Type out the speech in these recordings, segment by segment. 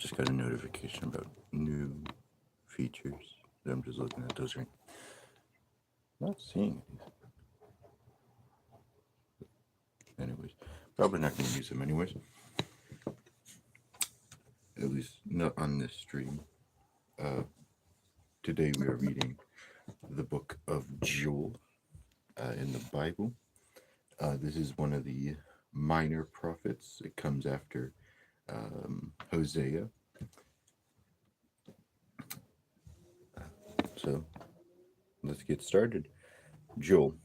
just got a notification about new features. I'm just looking at those right. Not seeing it. Anyways, probably not going to use them anyways. At least not on this stream. Uh, Today we are reading the book of Joel in the Bible. This is one of the minor prophets. It comes after Hosea. So let's get started. Joel,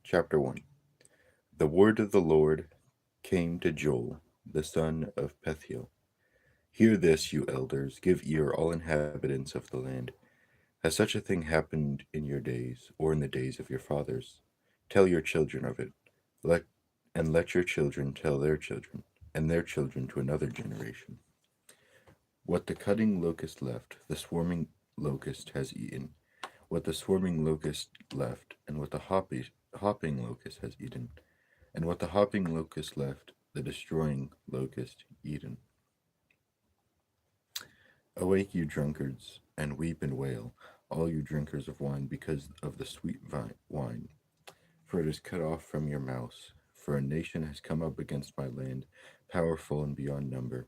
chapter 1. The word of the Lord came to Joel, the son of Pethiel. Hear this, you elders, give ear, all inhabitants of the land. Has such a thing happened in your days, or in the days of your fathers? Tell your children of it, let, and let your children tell their children, and their children to another generation. What the cutting locust left, the swarming locust has eaten. What the swarming locust left, and what the hopping locust has eaten. And what the hopping locust left, the destroying locust eaten. Awake, you drunkards, and weep and wail, all you drinkers of wine, because of the sweet wine. For it is cut off from your mouths. For a nation has come up against my land, powerful and beyond number,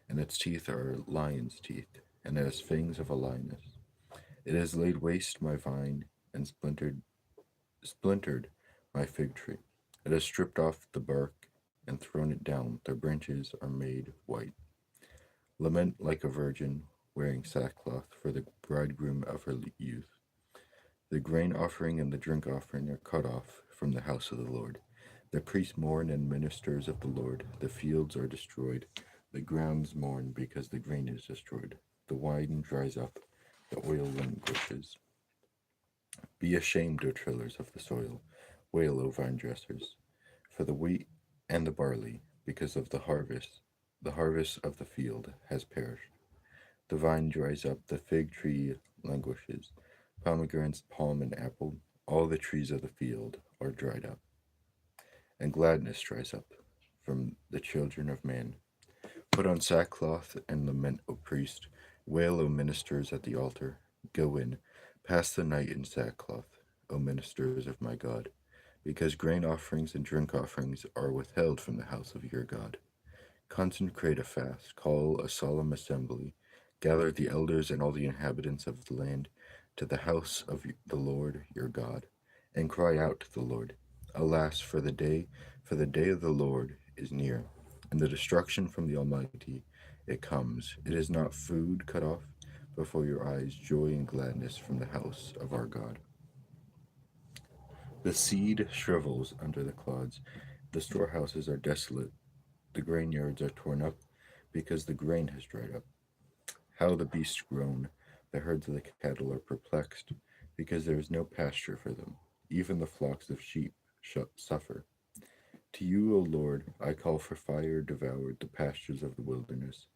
and its teeth are lion's teeth, and it has fangs of a lioness. It has laid waste my vine, and splintered my fig tree. It has stripped off the bark and thrown it down. Their branches are made white. Lament like a virgin wearing sackcloth for the bridegroom of her youth. The grain offering and the drink offering are cut off from the house of the Lord. The priests mourn and ministers of the Lord. The fields are destroyed. The grounds mourn because the grain is destroyed. The wine dries up. The oil languishes. Be ashamed, O tillers of the soil. Wail, O vine dressers, for the wheat and the barley, because of the harvest of the field has perished. The vine dries up, the fig tree languishes, pomegranates, palm, and apple, all the trees of the field are dried up. And gladness dries up from the children of man. Put on sackcloth and lament, O priest. Wail, O ministers at the altar. Go in, pass the night in sackcloth, O ministers of my God, because grain offerings and drink offerings are withheld from the house of your God. Consecrate a fast, call a solemn assembly, gather the elders and all the inhabitants of the land to the house of the Lord your God, and cry out to the Lord. Alas, for the day of the Lord is near, and the destruction from the Almighty it comes. It is not food cut off before your eyes, joy and gladness from the house of our God. The seed shrivels under the clods, the storehouses are desolate, the grainyards are torn up, because the grain has dried up. How the beasts groan, the herds of the cattle are perplexed, because there is no pasture for them. Even the flocks of sheep suffer. To you, O Lord, I call, for fire devoured the pastures of the wilderness,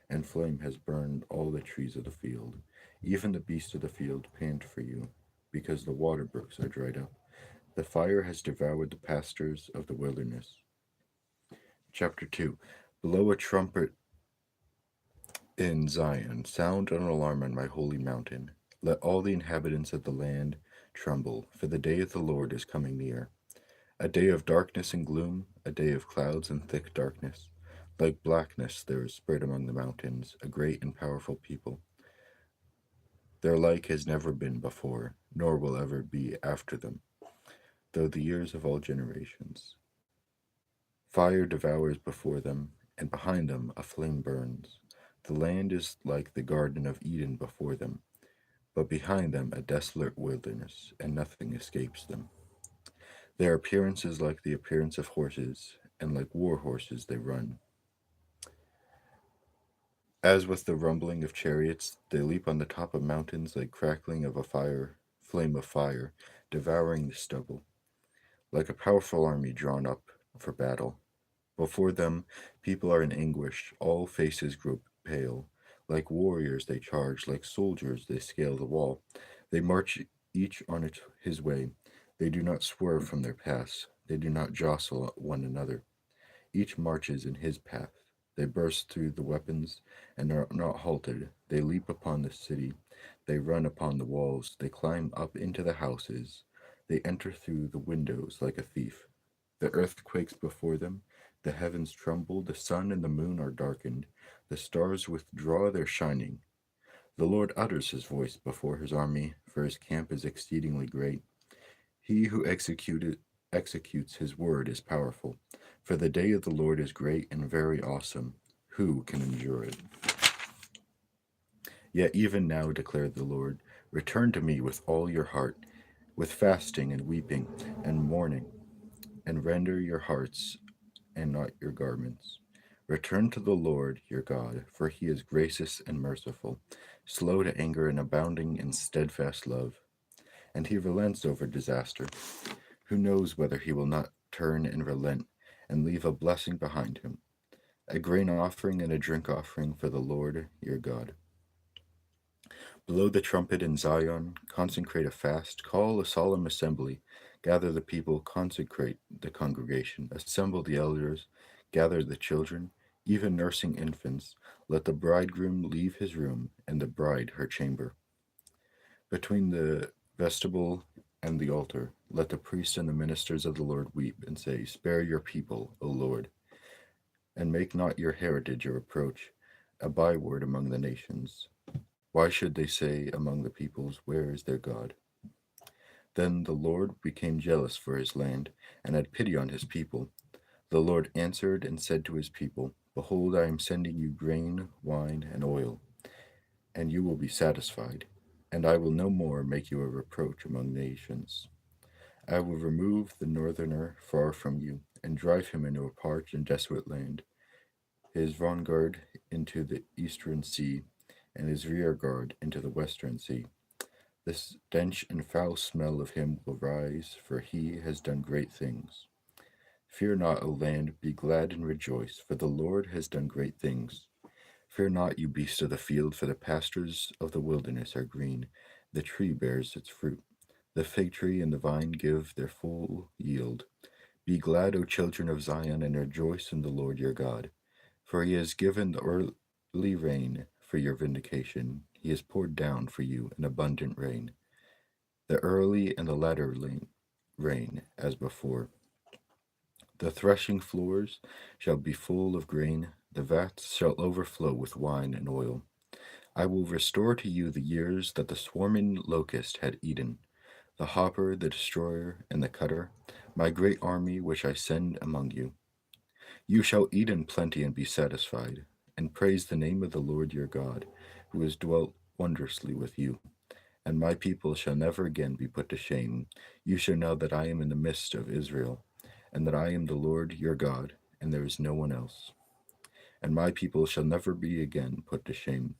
and flame has burned all the trees of the field. Even the beasts of the field pant for you, because the water brooks are dried up. The fire has devoured the pastures of the wilderness. Chapter 2. Blow a trumpet in Zion, sound an alarm on my holy mountain. Let all the inhabitants of the land tremble, for the day of the Lord is coming near. A day of darkness and gloom, a day of clouds and thick darkness. Like blackness there is spread among the mountains a great and powerful people. Their like has never been before, nor will ever be after them, though the years of all generations. Fire devours before them, and behind them a flame burns. The land is like the Garden of Eden before them, but behind them a desolate wilderness, and nothing escapes them. Their appearance is like the appearance of horses, and like war horses they run. As with the rumbling of chariots, they leap on the top of mountains like crackling of a flame of fire, devouring the stubble, like a powerful army drawn up for battle. Before them, people are in anguish, all faces grow pale. Like warriors they charge, like soldiers they scale the wall. They march each on his way. They do not swerve from their paths. They do not jostle one another. Each marches in his path. They burst through the weapons and are not halted. They leap upon the city. They run upon the walls. They climb up into the houses. They enter through the windows like a thief. The earth quakes before them. The heavens tremble. The sun and the moon are darkened. The stars withdraw their shining. The Lord utters his voice before his army, for his camp is exceedingly great. He who executes his word is powerful, for the day of the Lord is great and very awesome. Who can endure it? Yet even now, declared the Lord, return to me with all your heart, with fasting and weeping and mourning, and render your hearts and not your garments. Return to the Lord your God, for he is gracious and merciful, slow to anger and abounding in steadfast love. And he relents over disaster. Who knows whether he will not turn and relent and leave a blessing behind him, a grain offering and a drink offering for the Lord your God. Blow the trumpet in Zion, consecrate a fast, call a solemn assembly, gather the people, consecrate the congregation, assemble the elders, gather the children, even nursing infants. Let the bridegroom leave his room, and the bride her chamber. Between the vestibule and the altar, let the priests and the ministers of the Lord weep and say, spare your people, O Lord, and make not your heritage a reproach, a byword among the nations. Why should they say among the peoples, where is their God? Then the Lord became jealous for his land, and had pity on his people. The Lord answered and said to his people, behold, I am sending you grain, wine, and oil, and you will be satisfied, and I will no more make you a reproach among nations. I will remove the northerner far from you, and drive him into a parched and desolate land, his vanguard into the eastern sea, and his rear guard into the western sea. The stench and foul smell of him will rise, for he has done great things. Fear not, O land, be glad and rejoice, for the Lord has done great things. Fear not, you beasts of the field, for the pastures of the wilderness are green. The tree bears its fruit. The fig tree and the vine give their full yield. Be glad, O children of Zion, and rejoice in the Lord your God. For he has given the early rain for your vindication. He has poured down for you an abundant rain, the early and the latter rain, as before. The threshing floors shall be full of grain, the vats shall overflow with wine and oil. I will restore to you the years that the swarming locust had eaten, the hopper, the destroyer, and the cutter, my great army which I send among you. You shall eat in plenty and be satisfied, and praise the name of the Lord your God, who has dwelt wondrously with you. And my people shall never again be put to shame. You shall know that I am in the midst of Israel, and that I am the Lord your God, and there is no one else. And my people shall never be again put to shame.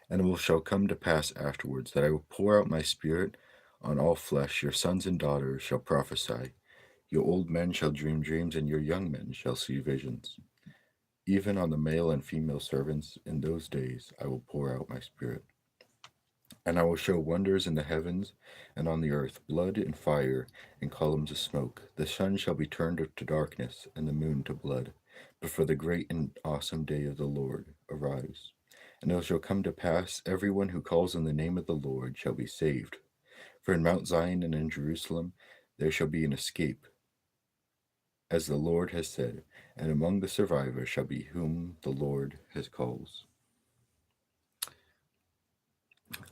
And it shall come to pass afterwards that I will pour out my spirit on all flesh. Your sons and daughters shall prophesy. Your old men shall dream dreams, and your young men shall see visions. Even on the male and female servants in those days I will pour out my spirit. And I will show wonders in the heavens and on the earth, blood and fire and columns of smoke. The sun shall be turned to darkness and the moon to blood, before the great and awesome day of the Lord arise. And it shall come to pass, everyone who calls on the name of the Lord shall be saved. For in Mount Zion and in Jerusalem there shall be an escape, as the Lord has said, and among the survivors shall be whom the Lord has called.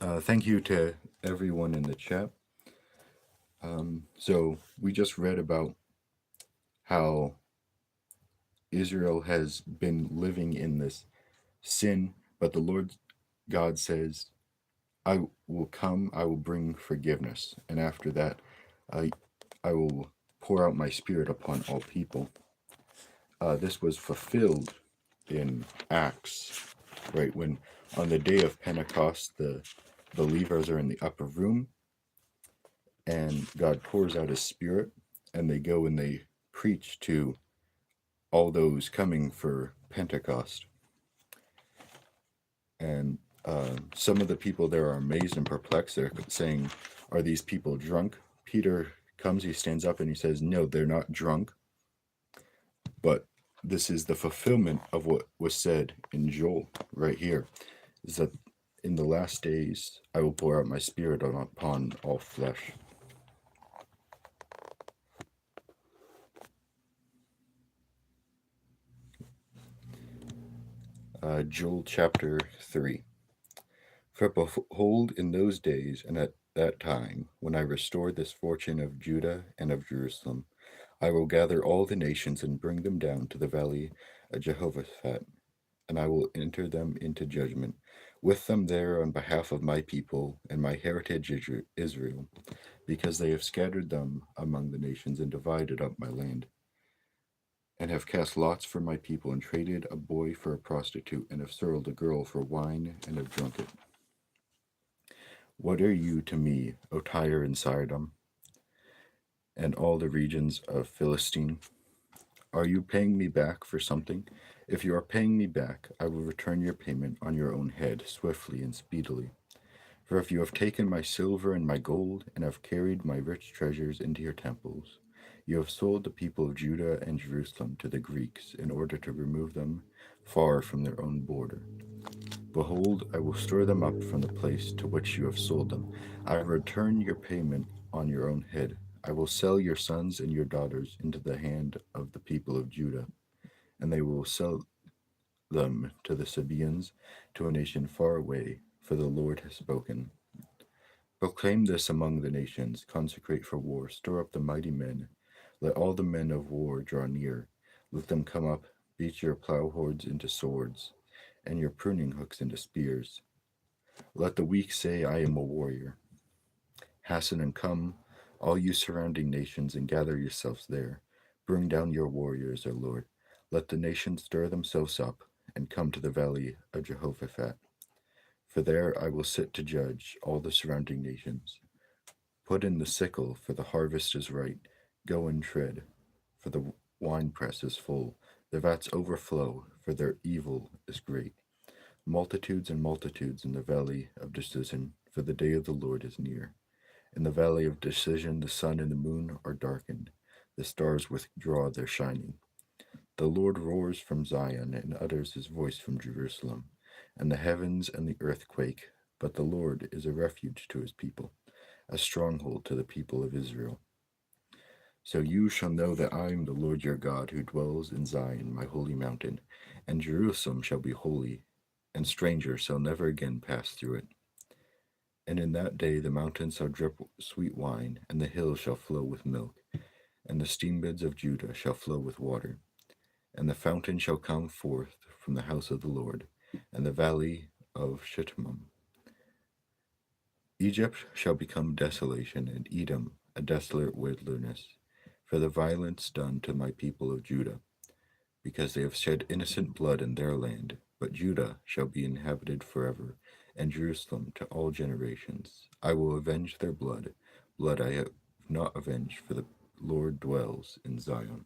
Thank you to everyone in the chat. So we just read about how Israel has been living in this sin, but the Lord God says, I will come, I will bring forgiveness, and after that, I will pour out my spirit upon all people. This was fulfilled in Acts, right? When on the day of Pentecost, the believers are in the upper room, and God pours out his spirit, and they go and they preach to all those coming for Pentecost. And some of the people there are amazed and perplexed. They're saying, are these people drunk? Peter comes, he stands up and he says, no, they're not drunk, but this is the fulfillment of what was said in Joel right here, is that in the last days I will pour out my spirit upon all flesh. Joel chapter 3. For behold, in those days and at that time, when I restore this fortune of Judah and of Jerusalem, I will gather all the nations and bring them down to the valley of Jehoshaphat, and I will enter them into judgment with them there on behalf of my people and my heritage Israel, because they have scattered them among the nations and divided up my land, and have cast lots for my people, and traded a boy for a prostitute, and have sold a girl for wine, and have drunk it. What are you to me, O Tyre and Sidon, and all the regions of Philistine? Are you paying me back for something? If you are paying me back, I will return your payment on your own head, swiftly and speedily. For if you have taken my silver and my gold, and have carried my rich treasures into your temples, you have sold the people of Judah and Jerusalem to the Greeks in order to remove them far from their own border. Behold, I will stir them up from the place to which you have sold them. I will return your payment on your own head. I will sell your sons and your daughters into the hand of the people of Judah, and they will sell them to the Sabaeans, to a nation far away, for the Lord has spoken. Proclaim this among the nations, consecrate for war, stir up the mighty men. Let all the men of war draw near. Let them come up, beat your plow horns into swords, and your pruning hooks into spears. Let the weak say, I am a warrior. Hasten and come, all you surrounding nations, and gather yourselves there. Bring down your warriors, O Lord. Let the nations stir themselves up, and come to the valley of Jehoshaphat. For there I will sit to judge all the surrounding nations. Put in the sickle, for the harvest is right. Go and tread, for the winepress is full. The vats overflow, for their evil is great. Multitudes and multitudes in the valley of decision, for the day of the Lord is near. In the valley of decision, the sun and the moon are darkened. The stars withdraw their shining. The Lord roars from Zion and utters his voice from Jerusalem, and the heavens and the earth quake. But the Lord is a refuge to his people, a stronghold to the people of Israel. So you shall know that I am the Lord your God, who dwells in Zion, my holy mountain, and Jerusalem shall be holy, and strangers shall never again pass through it. And in that day the mountains shall drip sweet wine, and the hills shall flow with milk, and the stream beds of Judah shall flow with water. And the fountain shall come forth from the house of the Lord, and the valley of Shittim. Egypt shall become desolation, and Edom a desolate wilderness, for the violence done to my people of Judah, because they have shed innocent blood in their land. But Judah shall be inhabited forever, and Jerusalem to all generations. I will avenge their blood, blood I have not avenged, for the Lord dwells in Zion.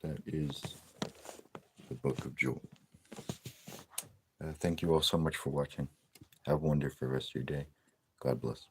That is the book of Joel. Thank you all so much for watching. Have a wonderful rest of your day. God bless.